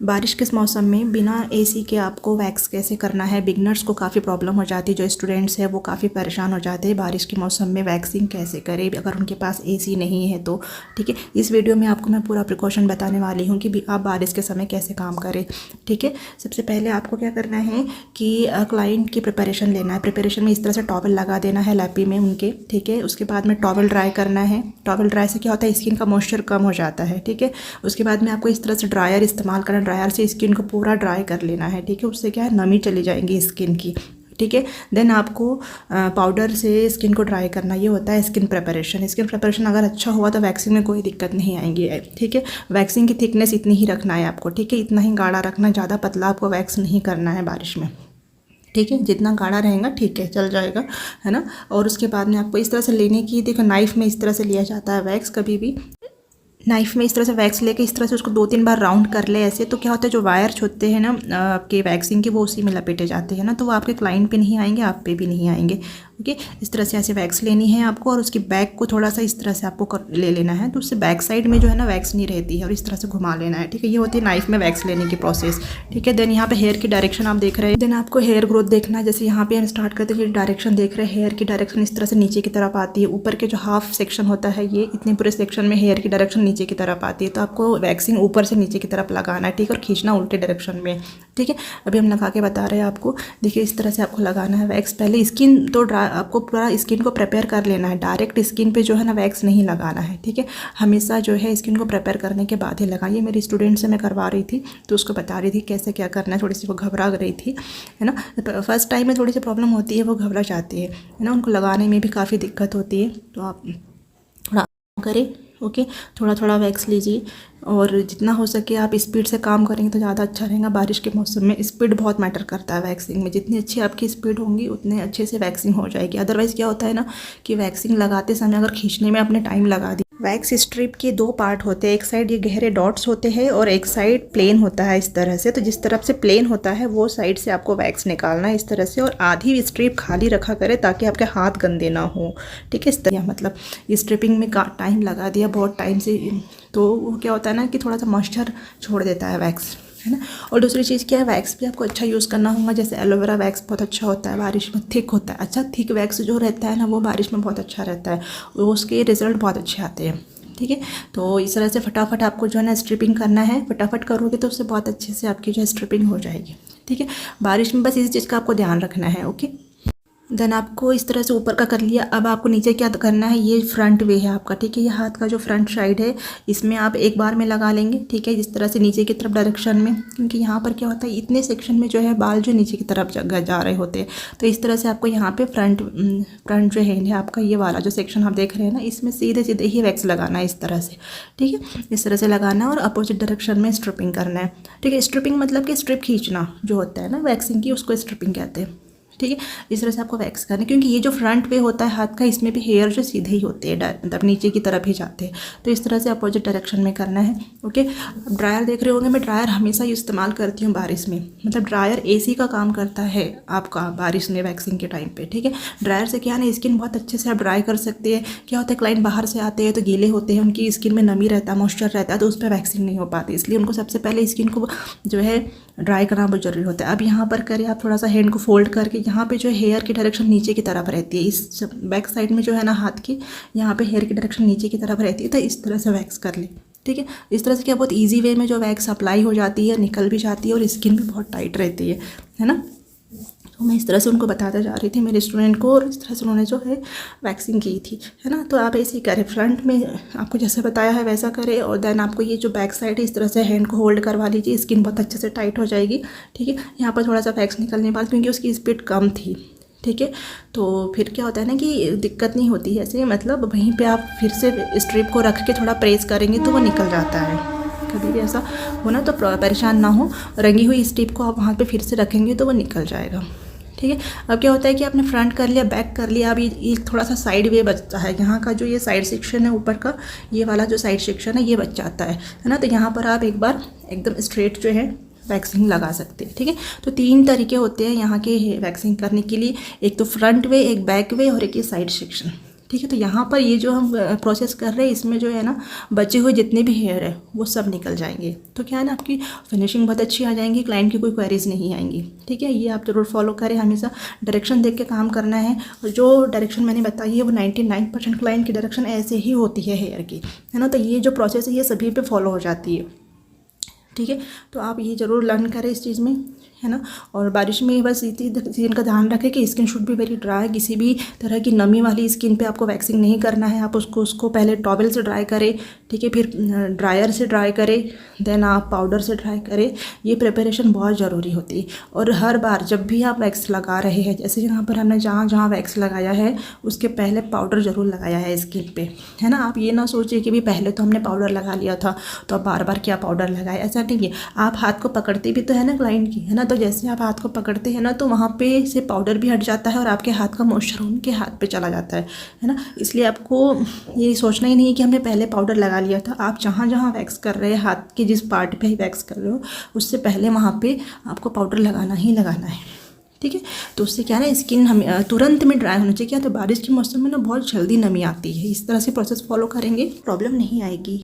बारिश के मौसम में बिना एसी के आपको वैक्स कैसे करना है। बिगनर्स को काफ़ी प्रॉब्लम हो जाती है, जो स्टूडेंट्स हैं वो काफ़ी परेशान हो जाते हैं बारिश के मौसम में वैक्सिंग कैसे करें अगर उनके पास एसी नहीं है तो। ठीक है, इस वीडियो में आपको मैं पूरा प्रिकॉशन बताने वाली हूँ कि आप बारिश के समय कैसे काम करें। ठीक है, सबसे पहले आपको क्या करना है कि क्लाइंट की प्रिपरेशन लेना है। प्रिपरेशन में इस तरह से टॉवल लगा देना है लैपी में उनके। ठीक है, उसके बाद में टॉवल ड्राई करना है। टॉवल ड्राई से क्या होता है, स्किन का मॉइस्चर कम हो जाता है। ठीक है, उसके बाद में आपको इस तरह से ड्रायर इस्तेमाल करना, ड्रायर से स्किन को पूरा ड्राई कर लेना है। ठीक है, उससे क्या है, नमी चली जाएंगी स्किन की। ठीक है, देन आपको पाउडर से स्किन को ड्राई करना, ये होता है स्किन प्रिपरेशन। स्किन प्रिपरेशन अगर अच्छा हुआ तो वैक्सिंग में कोई दिक्कत नहीं आएंगी। ठीक है, वैक्सिंग की थिकनेस इतनी ही रखना है आपको। ठीक है, इतना ही गाढ़ा रखना, ज़्यादा पतला आपको वैक्स नहीं करना है बारिश में। ठीक है, जितना गाढ़ा रहेगा ठीक है, चल जाएगा, है ना। और उसके बाद में आपको इस तरह से लेने की, देखो नाइफ में इस तरह से लिया जाता है वैक्स। कभी भी नाइफ में इस तरह से वैक्स लेके इस तरह से उसको 2-3 बार राउंड कर ले ऐसे, तो क्या होता है जो वायर्स होते हैं ना आपके वैक्सिंग के, वो उसी में लपेटे जाते हैं ना, तो वो आपके क्लाइंट पे नहीं आएंगे, आप पे भी नहीं आएंगे। ओके, इस तरह से ऐसे वैक्स लेनी है आपको, और उसकी बैक को थोड़ा सा इस तरह से आपको ले लेना है, तो उससे बैक साइड में जो है ना वैक्स नहीं रहती है, और इस तरह से घुमा लेना है। ठीक है, ये होती है नाइफ में वैक्स लेने की प्रोसेस। ठीक है, देन यहाँ पे हेयर की डायरेक्शन आप देख रहे हैं। देन आपको हेयर ग्रोथ देखना है। जैसे यहाँ पे हम स्टार्ट करते हैं, डायरेक्शन देख रहे हैं, हेयर की डायरेक्शन इस तरह से नीचे की तरफ आती है। ऊपर के जो हाफ सेक्शन होता है, ये इतने पूरे सेक्शन में हेयर की डायरेक्शन नीचे की तरफ आती है, तो आपको वैक्सिंग ऊपर से नीचे की तरफ लगाना है। ठीक है, और खींचना उल्टे डायरेक्शन में। ठीक है, अभी हम लगा के बता रहे हैं आपको। देखिए इस तरह से आपको लगाना है वैक्स। पहले स्किन तो आपको पूरा स्किन को प्रिपेयर कर लेना है, डायरेक्ट स्किन पे जो है ना वैक्स नहीं लगाना है। ठीक है, हमेशा जो है स्किन को प्रिपेयर करने के बाद ही लगाइए। मेरी स्टूडेंट से मैं करवा रही थी तो उसको बता रही थी कैसे क्या करना है। थोड़ी सी वो घबरा रही थी, है ना। फर्स्ट टाइम में थोड़ी सी प्रॉब्लम होती है, वो घबरा जाती है ना, उनको लगाने में भी काफ़ी दिक्कत होती है। तो आप थोड़ा करें। ओके, थोड़ा थोड़ा वैक्स लीजिए, और जितना हो सके आप स्पीड से काम करेंगे तो ज़्यादा अच्छा रहेगा। बारिश के मौसम में स्पीड बहुत मैटर करता है वैक्सिंग में। जितनी अच्छी आपकी स्पीड होंगी उतने अच्छे से वैक्सिंग हो जाएगी। अदरवाइज़ क्या होता है ना कि वैक्सिंग लगाते समय अगर खींचने में आपने टाइम लगा दिया। वैक्स स्ट्रिप के 2 पार्ट होते हैं, एक साइड ये गहरे डॉट्स होते हैं और एक साइड प्लेन होता है इस तरह से। तो जिस तरफ से प्लेन होता है वो साइड से आपको वैक्स निकालना है इस तरह से, और आधी स्ट्रिप खाली रखा करें ताकि आपके हाथ गंदे ना हो। ठीक है, इस तरह मतलब स्ट्रिपिंग में टाइम लगा दिया बहुत टाइम से, तो वो क्या होता है ना कि थोड़ा सा मॉइस्चर छोड़ देता है वैक्स, है ना। और दूसरी चीज़ क्या है, वैक्स भी आपको अच्छा यूज़ करना होगा। जैसे एलोवेरा वैक्स बहुत अच्छा होता है बारिश में, थिक होता है। अच्छा, थिक वैक्स जो रहता है ना वो बारिश में बहुत अच्छा रहता है, उसके रिजल्ट बहुत अच्छे आते हैं। ठीक है, तो इस तरह से फटाफट आपको जो है ना स्ट्रिपिंग करना है। फटाफट करोगे तो उससे बहुत अच्छे से आपकी जो है स्ट्रिपिंग हो जाएगी। ठीक है, बारिश में बस इसी चीज़ का आपको ध्यान रखना है। ओके, देन आपको इस तरह से ऊपर का कर लिया। अब आपको नीचे क्या करना है, ये फ्रंट वे है आपका। ठीक है, ये हाथ का जो फ्रंट साइड है इसमें आप एक बार में लगा लेंगे। ठीक है, इस तरह से नीचे की तरफ डायरेक्शन में, क्योंकि यहाँ पर क्या होता है इतने सेक्शन में जो है बाल जो नीचे की तरफ जा रहे होते हैं, तो इस तरह से आपको यहाँ पे फ्रंट जो है आपका ये वाला जो सेक्शन आप देख रहे हैं ना, इसमें सीधे सीधे ही वैक्स लगाना है इस तरह से। ठीक है, इस तरह से लगाना है और अपोजिट डायरेक्शन में स्ट्रिपिंग करना है। ठीक है, स्ट्रिपिंग मतलब कि स्ट्रिप खींचना जो होता है ना वैक्सिंग की, उसको स्ट्रिपिंग कहते हैं। ठीक है, इस तरह से आपको वैक्स करना है, क्योंकि ये जो फ्रंट वे होता है हाथ का, इसमें भी हेयर जो सीधे ही होते हैं, मतलब नीचे की तरफ ही जाते हैं, तो इस तरह से अपोजिट डायरेक्शन में करना है। ओके, ड्रायर देख रहे होंगे, मैं ड्रायर हमेशा इस्तेमाल करती हूँ बारिश में। मतलब ड्रायर एसी का काम करता है आपका बारिश में वैक्सिंग के टाइम पे। ठीक है, ड्रायर से क्या है ना स्किन बहुत अच्छे से आप ड्राई कर सकते हैं। क्या होता है क्लाइंट बाहर से आते हैं तो गीले होते हैं, उनकी स्किन में नमी रहता है, मॉइस्चर रहता है, तो उस पर वैक्सिंग नहीं हो पाती, इसलिए उनको सबसे पहले स्किन को जो है ड्राई करना बहुत जरूरी होता है। अब यहाँ पर करें आप थोड़ा सा हैंड को फोल्ड करके, यहाँ पे जो हेयर की डायरेक्शन नीचे की तरफ रहती है, इस बैक साइड में जो है ना हाथ की, यहाँ पे हेयर की डायरेक्शन नीचे की तरफ रहती है, तो इस तरह से वैक्स कर ले। ठीक है, इस तरह से क्या बहुत इजी वे में जो वैक्स अप्लाई हो जाती है, निकल भी जाती है, और स्किन भी बहुत टाइट रहती है ना। तो मैं इस तरह से उनको बताते जा रही थी मेरे स्टूडेंट को, और इस तरह से उन्होंने जो है वैक्सिंग की थी, है ना। तो आप ऐसे ही करें, फ्रंट में आपको जैसे बताया है वैसा करें, और देन आपको ये जो बैक साइड है इस तरह से हैंड को होल्ड करवा लीजिए, स्किन बहुत अच्छे से टाइट हो जाएगी। ठीक है, यहाँ पर थोड़ा सा वैक्स निकलने बाद, क्योंकि उसकी स्पीड कम थी। ठीक है, तो फिर क्या होता है ना कि दिक्कत नहीं होती है ऐसे, मतलब वहीं पे आप फिर से स्ट्रिप को रख के थोड़ा प्रेस करेंगे तो वो निकल जाता है। कभी भी ऐसा हो ना तो परेशान ना हो, रंगी हुई स्ट्रिप को आप वहाँ पे फिर से रखेंगे तो वो निकल जाएगा। ठीक है, अब क्या होता है कि आपने फ्रंट कर लिया, बैक कर लिया, अब ये थोड़ा सा साइड वे बचता है। यहाँ का जो ये साइड सेक्शन है ऊपर का, ये वाला जो साइड सेक्शन है ये बच जाता है ना। तो यहाँ पर आप एक बार एकदम स्ट्रेट जो है वैक्सिंग लगा सकते हैं। ठीक है, तो 3 तरीके होते हैं यहाँ के वैक्सिंग करने के लिए, एक तो फ्रंट वे, एक बैक वे, और एक ये साइड सेक्शन। ठीक है। तो यहाँ पर ये जो हम प्रोसेस कर रहे हैं इसमें जो है ना बचे हुए जितने भी हेयर है वो सब निकल जाएंगे। तो क्या है ना आपकी फिनिशिंग बहुत अच्छी आ जाएंगी, क्लाइंट की कोई क्वेरीज नहीं आएंगी। ठीक है, ये आप जरूर फॉलो करें, हमेशा डायरेक्शन देख के काम करना है। और जो डायरेक्शन मैंने बताई है वो 99% क्लाइंट की डायरेक्शन ऐसे ही होती है हेयर की, है ना। तो ये जो प्रोसेस है ये सभी पे फॉलो हो जाती है। ठीक है, तो आप ये ज़रूर लर्न करें इस चीज़ में, है ना। और बारिश में बस इसी का ध्यान रखें कि स्किन शुड भी वेरी ड्राई, किसी भी तरह की नमी वाली स्किन पे आपको वैक्सिंग नहीं करना है। आप उसको पहले टॉवल से ड्राई करें, ठीक है, फिर ड्रायर से ड्राई करें, देन आप पाउडर से ड्राई करें। ये प्रिपरेशन बहुत ज़रूरी होती है। और हर बार जब भी आप वैक्स लगा रहे हैं, जैसे यहाँ पर हमने जहाँ जहाँ वैक्स लगाया है उसके पहले पाउडर ज़रूर लगाया है स्किन पे, है ना। आप ये ना सोचिए कि भी पहले तो हमने पाउडर लगा लिया था तो अब बार बार क्या पाउडर लगाए, ऐसा नहीं है। आप हाथ को पकड़ते भी तो है ना क्लाइंट की, है ना। तो जैसे आप हाथ को पकड़ते हैं ना तो वहाँ पे से पाउडर भी हट जाता है और आपके हाथ का मॉइस्चर उनके हाथ पे चला जाता है ना। इसलिए आपको ये सोचना ही नहीं है कि हमने पहले पाउडर लगा लिया था। आप जहाँ जहाँ वैक्स कर रहे हैं, हाथ के जिस पार्ट पे ही वैक्स कर रहे हो उससे पहले वहाँ पे आपको पाउडर लगाना ही लगाना है। ठीक है, तो उससे क्या है ना स्किन हमें तुरंत में ड्राई होना चाहिए। क्या तो बारिश के मौसम में ना बहुत जल्दी नमी आती है। इस तरह से प्रोसेस फॉलो करेंगे प्रॉब्लम नहीं आएगी।